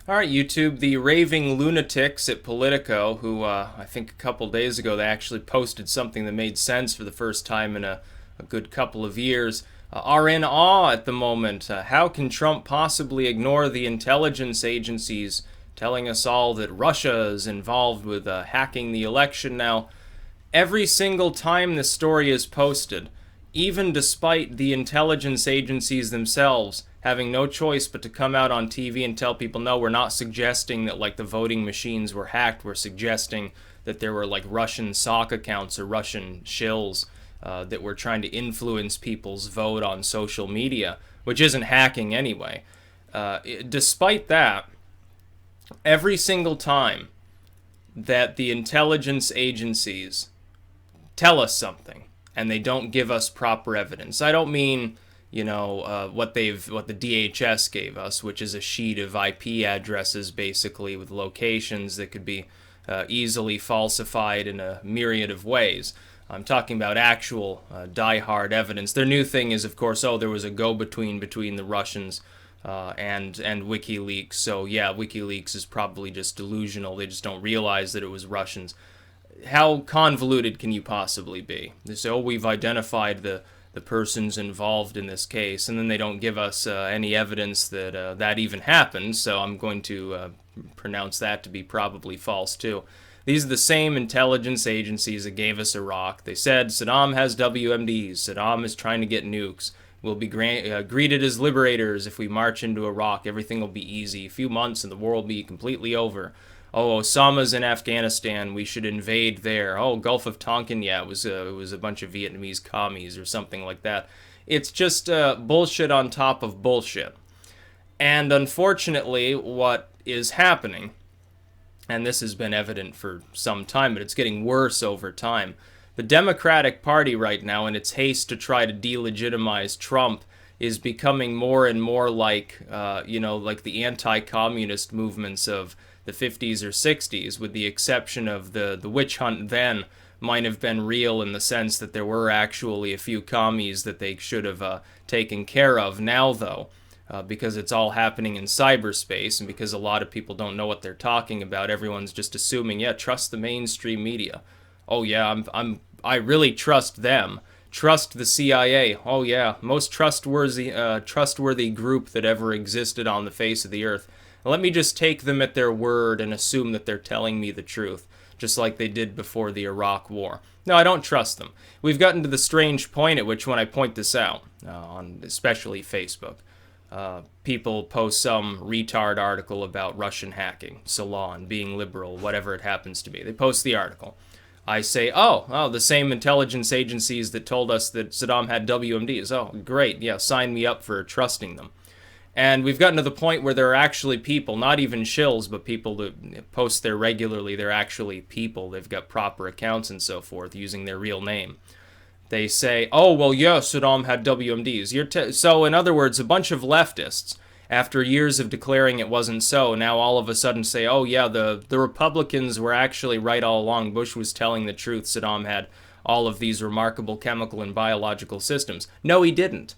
All right, YouTube, the raving lunatics at Politico, who I think a couple days ago they actually posted something that made sense for the first time in a good couple of years, are in awe at the moment. How can Trump possibly ignore the intelligence agencies telling us all that Russia is involved with hacking the election now? Every single time this story is posted, even despite the intelligence agencies themselves having no choice but to come out on TV and tell people, no, we're not suggesting that like the voting machines were hacked. We're suggesting that there were like Russian sock accounts or Russian shills that were trying to influence people's vote on social media, which isn't hacking anyway. Despite that, every single time that the intelligence agencies tell us something and they don't give us proper evidence, I don't mean what the DHS gave us, which is a sheet of IP addresses basically with locations that could be easily falsified in a myriad of ways. I'm talking about actual die-hard evidence. Their new thing is, of course, there was a go-between between the Russians and WikiLeaks. So yeah, WikiLeaks is probably just delusional. They just don't realize that it was Russians. How convoluted can you possibly be? So we've identified the persons involved in this case, and then they don't give us any evidence that that even happened, so I'm going to pronounce that to be probably false too. These are the same intelligence agencies that gave us Iraq. They said Saddam has WMDs, Saddam is trying to get nukes, we'll be greeted as liberators if we march into Iraq, everything will be easy, a few months and the war will be completely over. Oh, Osama's in Afghanistan, we should invade there. Oh, Gulf of Tonkin, yeah, it was a bunch of Vietnamese commies or something like that. It's just bullshit on top of bullshit. And unfortunately, what is happening, and this has been evident for some time, but it's getting worse over time, the Democratic Party right now, in its haste to try to delegitimize Trump, is becoming more and more like, like the anti-communist movements of the 50s or 60s, with the exception of the witch hunt then might have been real in the sense that there were actually a few commies that they should have taken care of. Now, though, because it's all happening in cyberspace and because a lot of people don't know what they're talking about, everyone's just assuming, yeah, trust the mainstream media. Oh yeah, I really trust them. Trust the CIA. Oh yeah, most trustworthy group that ever existed on the face of the earth. Let me just take them at their word and assume that they're telling me the truth, just like they did before the Iraq War. No, I don't trust them. We've gotten to the strange point at which, when I point this out, on especially Facebook, people post some retard article about Russian hacking, Salon, being liberal, whatever it happens to be. They post the article. I say, the same intelligence agencies that told us that Saddam had WMDs. Oh, great, yeah, sign me up for trusting them. And we've gotten to the point where there are actually people, not even shills, but people that post there regularly. They're actually people. They've got proper accounts and so forth using their real name. They say, oh, well, yeah, Saddam had WMDs. So, in other words, a bunch of leftists, after years of declaring it wasn't so, now all of a sudden say, oh, yeah, the Republicans were actually right all along. Bush was telling the truth. Saddam had all of these remarkable chemical and biological systems. No, he didn't.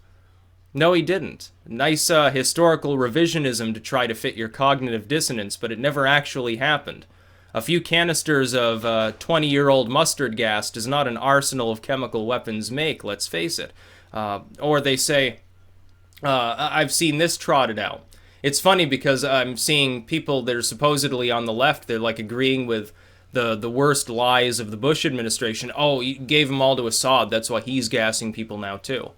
No, he didn't. Nice historical revisionism to try to fit your cognitive dissonance, but it never actually happened. A few canisters of 20-year-old mustard gas does not an arsenal of chemical weapons make, let's face it. Or they say, I've seen this trotted out. It's funny because I'm seeing people that are supposedly on the left, they're like agreeing with the worst lies of the Bush administration. Oh, you gave them all to Assad, that's why he's gassing people now too.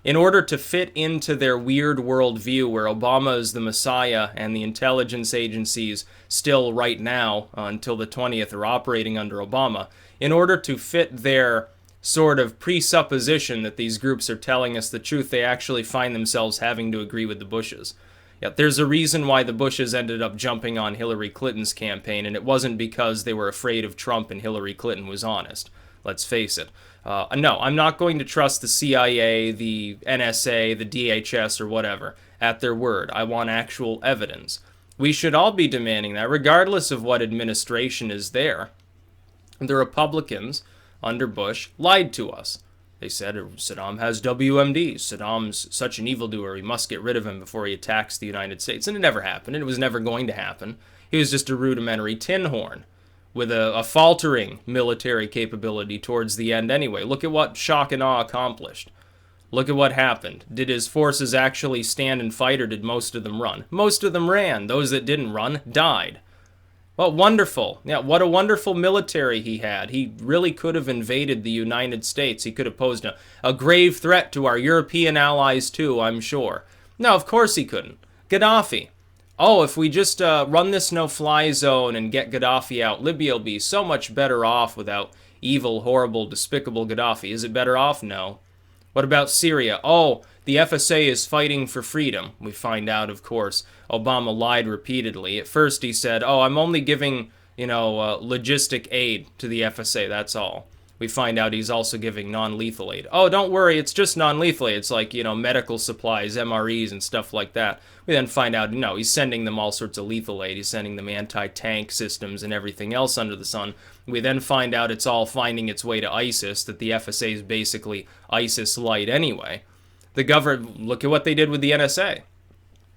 In order to fit into their weird worldview where Obama is the messiah and the intelligence agencies still right now, until the 20th, are operating under Obama, in order to fit their sort of presupposition that these groups are telling us the truth, they actually find themselves having to agree with the Bushes. Yeah, there's a reason why the Bushes ended up jumping on Hillary Clinton's campaign, and it wasn't because they were afraid of Trump and Hillary Clinton was honest. Let's face it. No, I'm not going to trust the CIA, the NSA, the DHS, or whatever at their word. I want actual evidence. We should all be demanding that, regardless of what administration is there. The Republicans, under Bush, lied to us. They said Saddam has WMDs. Saddam's such an evildoer. We must get rid of him before he attacks the United States. And it never happened. And it was never going to happen. He was just a rudimentary tin horn with a faltering military capability towards the end anyway. Look at what shock and awe accomplished. Look at what happened. Did his forces actually stand and fight, or did most of them run? Most of them ran. Those that didn't run died. Well, wonderful. Yeah, what a wonderful military he had. He really could have invaded the United States. He could have posed a grave threat to our European allies too, I'm sure. No, of course he couldn't. Gaddafi. Oh, if we just run this no-fly zone and get Gaddafi out, Libya will be so much better off without evil, horrible, despicable Gaddafi. Is it better off? No. What about Syria? Oh, the FSA is fighting for freedom. We find out, of course, Obama lied repeatedly. At first he said, oh, I'm only giving, logistic aid to the FSA, that's all. We find out he's also giving non-lethal aid. Oh, don't worry, it's just non-lethal aid. It's like, medical supplies, MREs, and stuff like that. We then find out, no, he's sending them all sorts of lethal aid. He's sending them anti-tank systems and everything else under the sun. We then find out it's all finding its way to ISIS, that the FSA is basically ISIS light anyway. The government, look at what they did with the NSA.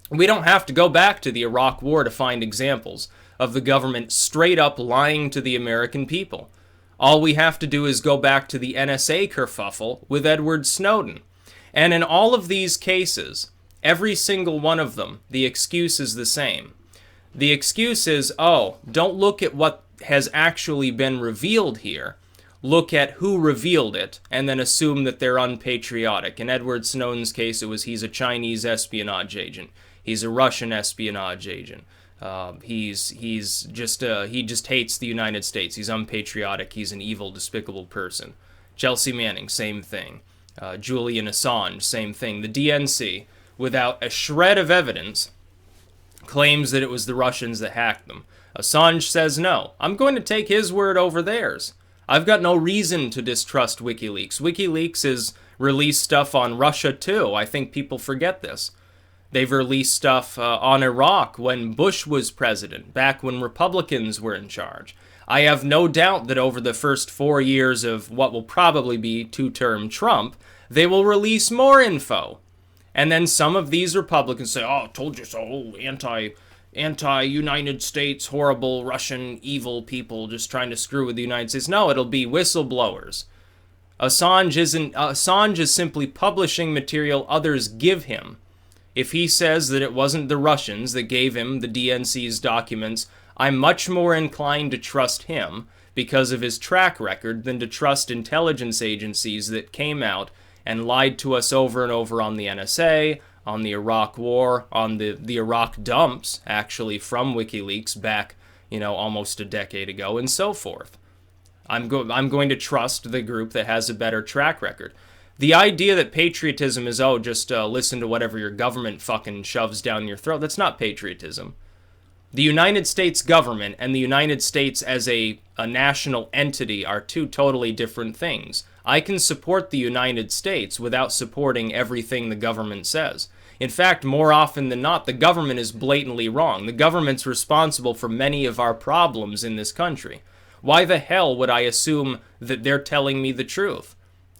We don't have to go back to the Iraq War to find examples of the government straight up lying to the American people. All we have to do is go back to the NSA kerfuffle with Edward Snowden. And in all of these cases, every single one of them, the excuse is the same. The excuse is, oh, don't look at what has actually been revealed here. Look at who revealed it, and then assume that they're unpatriotic. In Edward Snowden's case, it was he's a Chinese espionage agent. He's a Russian espionage agent. He just hates the United States. He's unpatriotic. He's an evil, despicable person. Chelsea Manning, same thing. Julian Assange, same thing. The DNC, without a shred of evidence, claims that it was the Russians that hacked them. Assange says no. I'm going to take his word over theirs. I've got no reason to distrust WikiLeaks. WikiLeaks has released stuff on Russia too. I think people forget this. They've released stuff on Iraq when Bush was president, back when Republicans were in charge. I have no doubt that over the first 4 years of what will probably be two-term Trump, they will release more info. And then some of these Republicans say, oh, told you so, anti-United States, horrible Russian evil people just trying to screw with the United States. No, it'll be whistleblowers. Assange is simply publishing material others give him. If he says that it wasn't the Russians that gave him the DNC's documents, I'm much more inclined to trust him because of his track record than to trust intelligence agencies that came out and lied to us over and over on the NSA, on the Iraq War, on the Iraq dumps, actually, from WikiLeaks back, almost a decade ago, and so forth. I'm going to trust the group that has a better track record. The idea that patriotism is, just listen to whatever your government fucking shoves down your throat, that's not patriotism. The United States government and the United States as a national entity are two totally different things. I can support the United States without supporting everything the government says. In fact, more often than not, the government is blatantly wrong. The government's responsible for many of our problems in this country. Why the hell would I assume that they're telling me the truth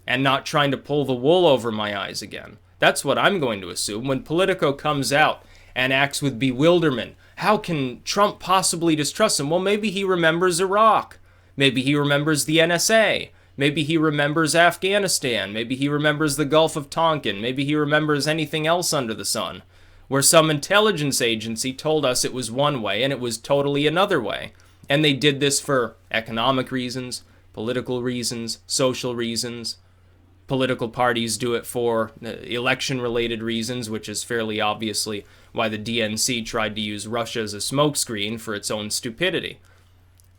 and not trying to pull the wool over my eyes again? That's what I'm going to assume. When Politico comes out and acts with bewilderment, how can Trump possibly distrust him? Well, maybe he remembers Iraq. Maybe he remembers the NSA. Maybe he remembers Afghanistan. Maybe he remembers the Gulf of Tonkin. Maybe he remembers anything else under the sun, where some intelligence agency told us it was one way and it was totally another way. And they did this for economic reasons, political reasons, social reasons. Political parties do it for election-related reasons, which is fairly obviously why the DNC tried to use Russia as a smokescreen for its own stupidity.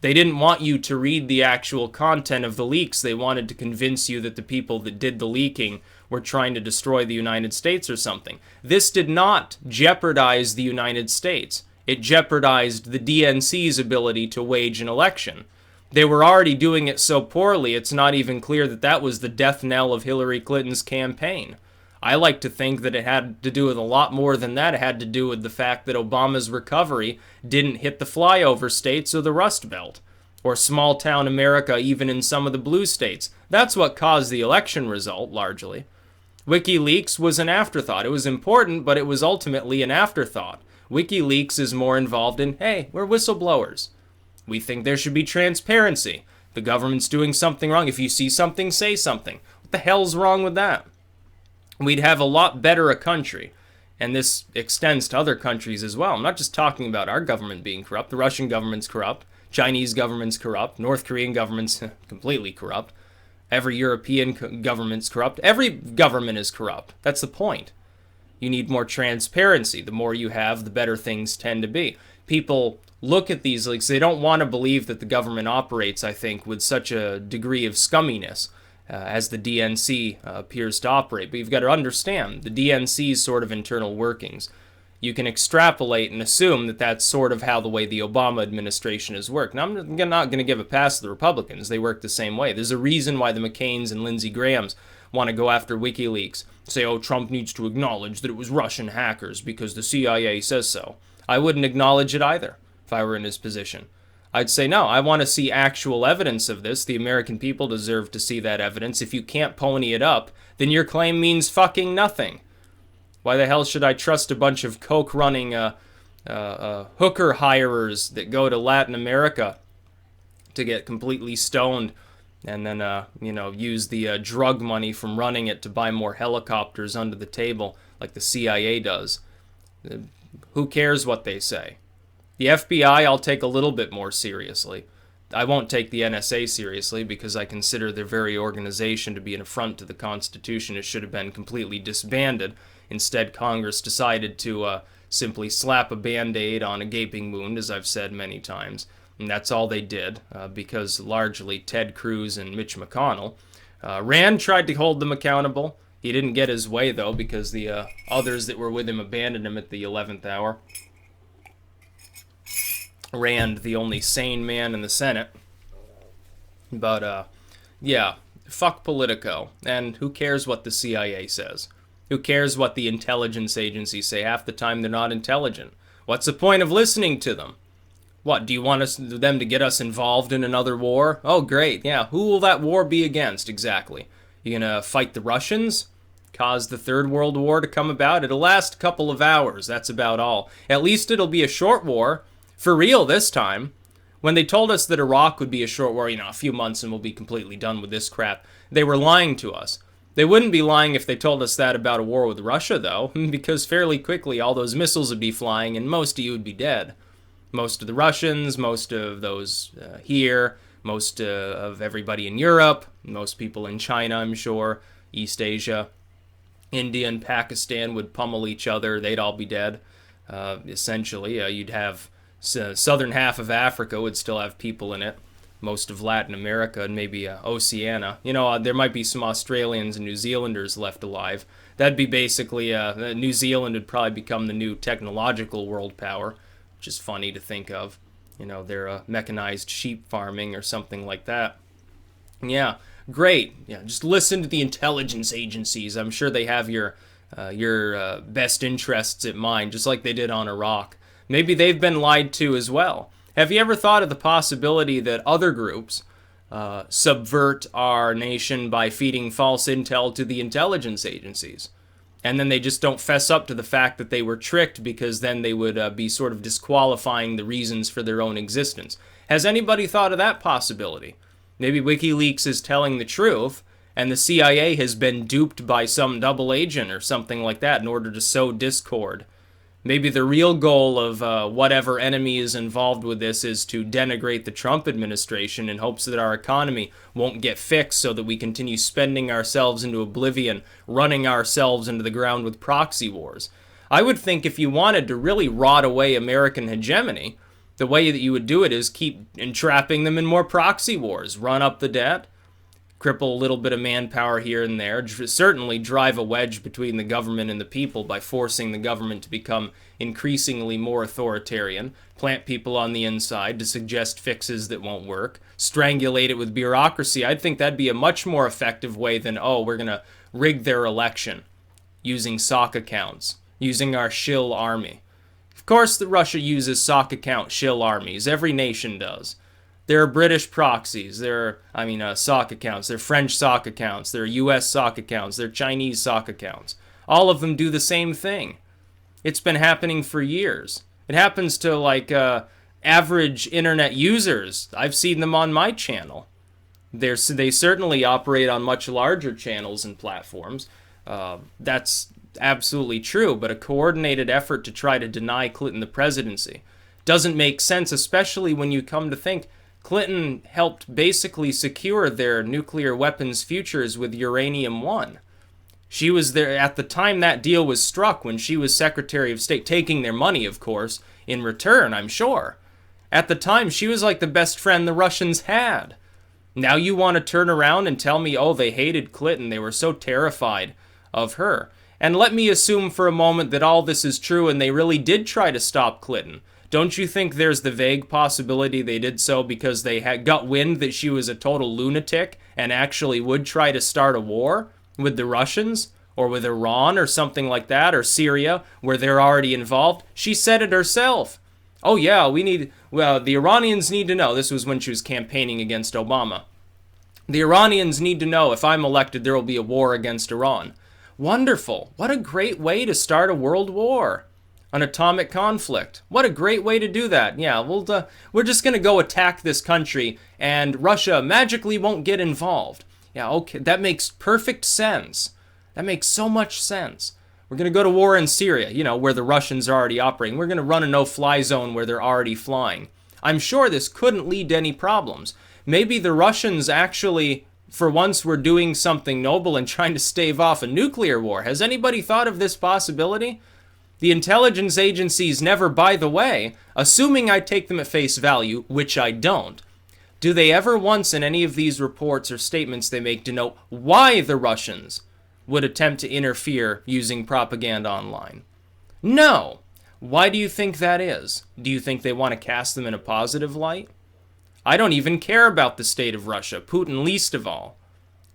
They didn't want you to read the actual content of the leaks. They wanted to convince you that the people that did the leaking were trying to destroy the United States or something. This did not jeopardize the United States. It jeopardized the DNC's ability to wage an election. They were already doing it so poorly, it's not even clear that that was the death knell of Hillary Clinton's campaign. I like to think that it had to do with a lot more than that. It had to do with the fact that Obama's recovery didn't hit the flyover states or the Rust Belt. or small town America, even in some of the blue states. That's what caused the election result, largely. WikiLeaks was an afterthought. It was important, but it was ultimately an afterthought. WikiLeaks is more involved in, hey, we're whistleblowers. We think there should be transparency. The government's doing something wrong. If you see something, say something. What the hell's wrong with that? We'd have a lot better a country. And this extends to other countries as well. I'm not just talking about our government being corrupt. The Russian government's corrupt. Chinese government's corrupt. North Korean government's completely corrupt. Every European government's corrupt. Every government is corrupt. That's the point. You need more transparency. The more you have, the better things tend to be. People look at these leaks. They don't want to believe that the government operates, I think, with such a degree of scumminess as the DNC appears to operate. But you've got to understand the DNC's sort of internal workings. You can extrapolate and assume that that's sort of how the way the Obama administration has worked. Now, I'm not going to give a pass to the Republicans. They work the same way. There's a reason why the McCains and Lindsey Grahams want to go after WikiLeaks. Say, oh, Trump needs to acknowledge that it was Russian hackers because the CIA says so. I wouldn't acknowledge it either if I were in his position. I'd say, no, I want to see actual evidence of this. The American people deserve to see that evidence. If you can't pony it up, then your claim means fucking nothing. Why the hell should I trust a bunch of coke-running hooker hirers that go to Latin America to get completely stoned and then, use the drug money from running it to buy more helicopters under the table like the CIA does? Who cares what they say? The FBI I'll take a little bit more seriously. I won't take the NSA seriously because I consider their very organization to be an affront to the Constitution. It should have been completely disbanded. Instead, Congress decided to simply slap a Band-Aid on a gaping wound, as I've said many times. And that's all they did, because largely Ted Cruz and Mitch McConnell. Rand tried to hold them accountable. He didn't get his way, though, because the others that were with him abandoned him at the 11th hour. Rand, the only sane man in the Senate. But, yeah, fuck Politico. And who cares what the CIA says? Who cares what the intelligence agencies say? Half the time they're not intelligent. What's the point of listening to them? What, do you want them to get us involved in another war? Oh, great, yeah. Who will that war be against, exactly? You gonna fight the Russians? Cause the Third World War to come about? It'll last a couple of hours, that's about all. At least it'll be a short war. For real this time. When they told us that Iraq would be a short war, a few months and we'll be completely done with this crap, they were lying to us. They wouldn't be lying if they told us that about a war with Russia, though, because fairly quickly all those missiles would be flying and most of you would be dead. Most of the Russians, most of those here, most of everybody in Europe, most people in China, I'm sure, East Asia, India and Pakistan would pummel each other. They'd all be dead, essentially. You'd have southern half of Africa would still have people in it. Most of Latin America and maybe Oceania. There might be some Australians and New Zealanders left alive. That'd be basically, New Zealand would probably become the new technological world power, which is funny to think of. They're mechanized sheep farming or something like that. Yeah, great. Yeah, just listen to the intelligence agencies. I'm sure they have your best interests at mind, just like they did on Iraq. Maybe they've been lied to as well. Have you ever thought of the possibility that other groups subvert our nation by feeding false intel to the intelligence agencies? And then they just don't fess up to the fact that they were tricked because then they would be sort of disqualifying the reasons for their own existence. Has anybody thought of that possibility? Maybe WikiLeaks is telling the truth and the CIA has been duped by some double agent or something like that in order to sow discord. Maybe the real goal of whatever enemy is involved with this is to denigrate the Trump administration in hopes that our economy won't get fixed so that we continue spending ourselves into oblivion, running ourselves into the ground with proxy wars. I would think if you wanted to really rot away American hegemony, the way that you would do it is keep entrapping them in more proxy wars, run up the debt, cripple a little bit of manpower here and there, certainly drive a wedge between the government and the people by forcing the government to become increasingly more authoritarian, plant people on the inside to suggest fixes that won't work, strangulate it with bureaucracy. I'd think that'd be a much more effective way than, we're going to rig their election using sock accounts, using our shill army. Of course, Russia uses sock account shill armies. Every nation does. There are British proxies. There are, sock accounts. There are French sock accounts. There are U.S. sock accounts. There are Chinese sock accounts. All of them do the same thing. It's been happening for years. It happens to, average internet users. I've seen them on my channel. They certainly operate on much larger channels and platforms. That's absolutely true, but a coordinated effort to try to deny Clinton the presidency doesn't make sense, especially when you come to think Clinton helped basically secure their nuclear weapons futures with Uranium One. She was there at the time that deal was struck, when she was Secretary of State, taking their money, of course, in return, I'm sure. At the time, she was like the best friend the Russians had. Now you want to turn around and tell me, oh, they hated Clinton, they were so terrified of her. And let me assume for a moment that all this is true and they really did try to stop Clinton. Don't you think there's the vague possibility they did so because they had got wind that she was a total lunatic and actually would try to start a war with the Russians or with Iran or something like that, or Syria, where they're already involved? She said it herself. Oh yeah, the Iranians need to know. This was when she was campaigning against Obama. The Iranians need to know if I'm elected, there will be a war against Iran. Wonderful. What a great way to start a world war. An atomic conflict. What a great way to do that. Yeah, we're just going to go attack this country and Russia magically won't get involved. Yeah, okay, that makes perfect sense. That makes so much sense. We're going to go to war in Syria, where the Russians are already operating. We're going to run a no-fly zone where they're already flying. I'm sure this couldn't lead to any problems. Maybe the Russians actually, for once, were doing something noble and trying to stave off a nuclear war. Has anybody thought of this possibility? The intelligence agencies never, by the way, assuming I take them at face value, which I don't, do they ever once in any of these reports or statements they make denote why the Russians would attempt to interfere using propaganda online? No. Why do you think that is? Do you think they want to cast them in a positive light? I don't even care about the state of Russia, Putin least of all.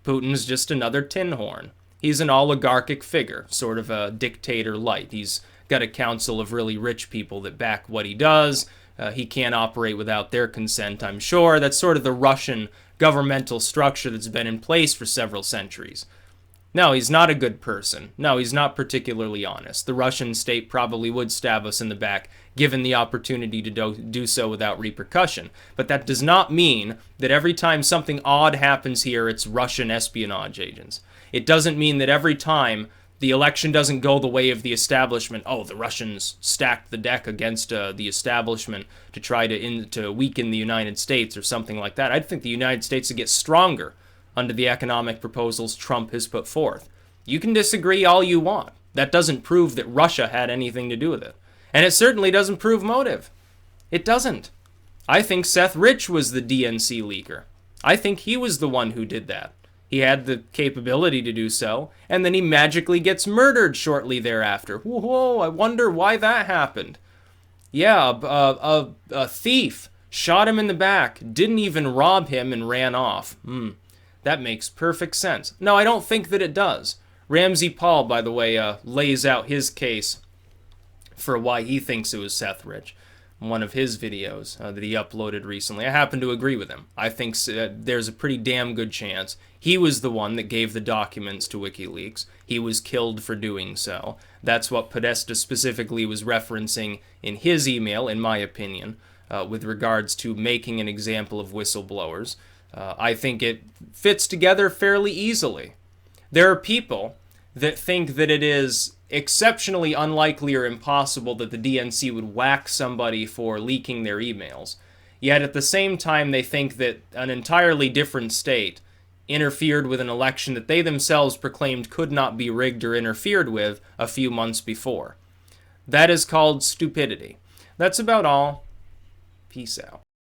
Putin's just another tin horn. He's an oligarchic figure, sort of a dictator light. He's got a council of really rich people that back what he does. He can't operate without their consent, I'm sure. That's sort of the Russian governmental structure that's been in place for several centuries. No, he's not a good person. No, he's not particularly honest. The Russian state probably would stab us in the back, given the opportunity to do so without repercussion. But that does not mean that every time something odd happens here, it's Russian espionage agents. It doesn't mean that every time the election doesn't go the way of the establishment, oh, the Russians stacked the deck against the establishment to try to weaken the United States or something like that. I think the United States would get stronger under the economic proposals Trump has put forth. You can disagree all you want. That doesn't prove that Russia had anything to do with it. And it certainly doesn't prove motive. It doesn't. I think Seth Rich was the DNC leaker. I think he was the one who did that. He had the capability to do so, and then he magically gets murdered shortly thereafter. Whoa, I wonder why that happened. Yeah, a thief shot him in the back, didn't even rob him, and ran off. That makes perfect sense. No, I don't think that it does. Ramsey Paul, by the way, lays out his case for why he thinks it was Seth Rich in one of his videos that he uploaded recently. I happen to agree with him. I think there's a pretty damn good chance he was the one that gave the documents to WikiLeaks. He was killed for doing so. That's what Podesta specifically was referencing in his email, in my opinion, with regards to making an example of whistleblowers. I think it fits together fairly easily. There are people that think that it is exceptionally unlikely or impossible that the DNC would whack somebody for leaking their emails. Yet at the same time, they think that an entirely different state interfered with an election that they themselves proclaimed could not be rigged or interfered with a few months before. That is called stupidity. That's about all. Peace out.